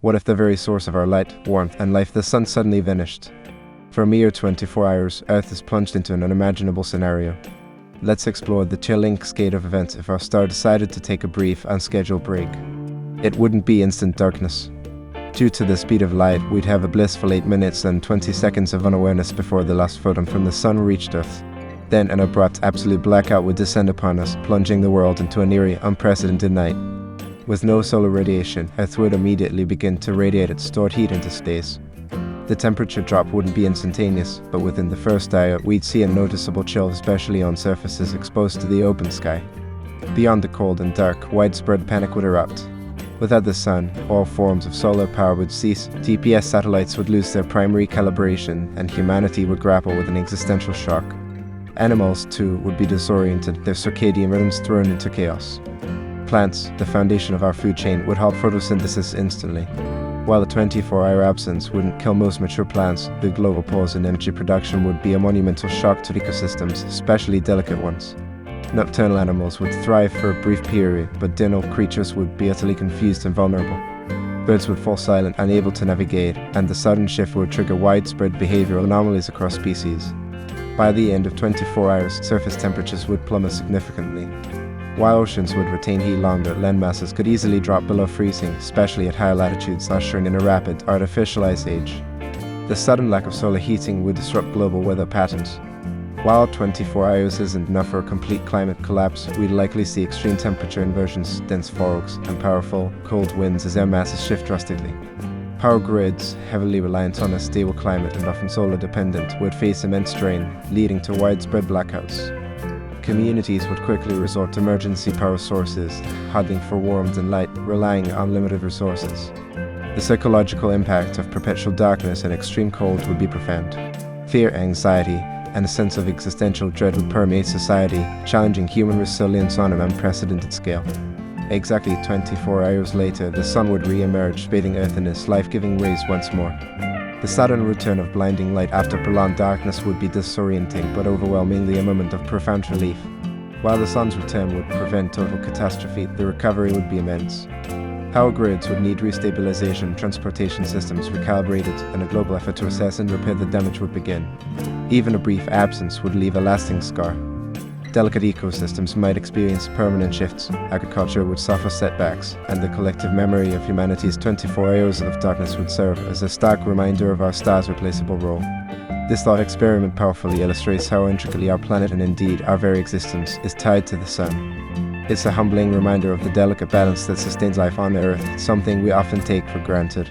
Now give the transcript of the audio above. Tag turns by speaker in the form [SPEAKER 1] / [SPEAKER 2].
[SPEAKER 1] What if the very source of our light, warmth, and life, the sun, suddenly vanished? For a mere 24 hours, Earth is plunged into an unimaginable scenario. Let's explore the chilling cascade of events if our star decided to take a brief, unscheduled break. It wouldn't be instant darkness. Due to the speed of light, we'd have a blissful 8 minutes and 20 seconds of unawareness before the last photon from the sun reached Earth. Then an abrupt, absolute blackout would descend upon us, plunging the world into an eerie, unprecedented night. With no solar radiation, Earth would immediately begin to radiate its stored heat into space. The temperature drop wouldn't be instantaneous, but within the first hour, we'd see a noticeable chill, especially on surfaces exposed to the open sky. Beyond the cold and dark, widespread panic would erupt. Without the sun, all forms of solar power would cease, GPS satellites would lose their primary calibration, and humanity would grapple with an existential shock. Animals, too, would be disoriented, their circadian rhythms thrown into chaos. Plants, the foundation of our food chain, would halt photosynthesis instantly. While a 24-hour absence wouldn't kill most mature plants, the global pause in energy production would be a monumental shock to ecosystems, especially delicate ones. Nocturnal animals would thrive for a brief period, but diurnal creatures would be utterly confused and vulnerable. Birds would fall silent, unable to navigate, and the sudden shift would trigger widespread behavioral anomalies across species. By the end of 24 hours, surface temperatures would plummet significantly. While oceans would retain heat longer, land masses could easily drop below freezing, especially at higher latitudes, ushering in a rapid, artificial ice age. The sudden lack of solar heating would disrupt global weather patterns. While 24 hours isn't enough for a complete climate collapse, we'd likely see extreme temperature inversions, dense fogs, and powerful, cold winds as air masses shift drastically. Power grids, heavily reliant on a stable climate and often solar dependent, would face immense strain, leading to widespread blackouts. Communities would quickly resort to emergency power sources, huddling for warmth and light, relying on limited resources. The psychological impact of perpetual darkness and extreme cold would be profound. Fear, anxiety, and a sense of existential dread would permeate society, challenging human resilience on an unprecedented scale. Exactly 24 hours later, the sun would re-emerge, bathing Earth in its life-giving rays once more. The sudden return of blinding light after prolonged darkness would be disorienting but overwhelmingly a moment of profound relief. While the sun's return would prevent total catastrophe, the recovery would be immense. Power grids would need restabilization, transportation systems recalibrated, and a global effort to assess and repair the damage would begin. Even a brief absence would leave a lasting scar. Delicate ecosystems might experience permanent shifts, agriculture would suffer setbacks, and the collective memory of humanity's 24 hours of darkness would serve as a stark reminder of our star's replaceable role. This thought experiment powerfully illustrates how intricately our planet, and indeed our very existence, is tied to the sun. It's a humbling reminder of the delicate balance that sustains life on Earth, something we often take for granted.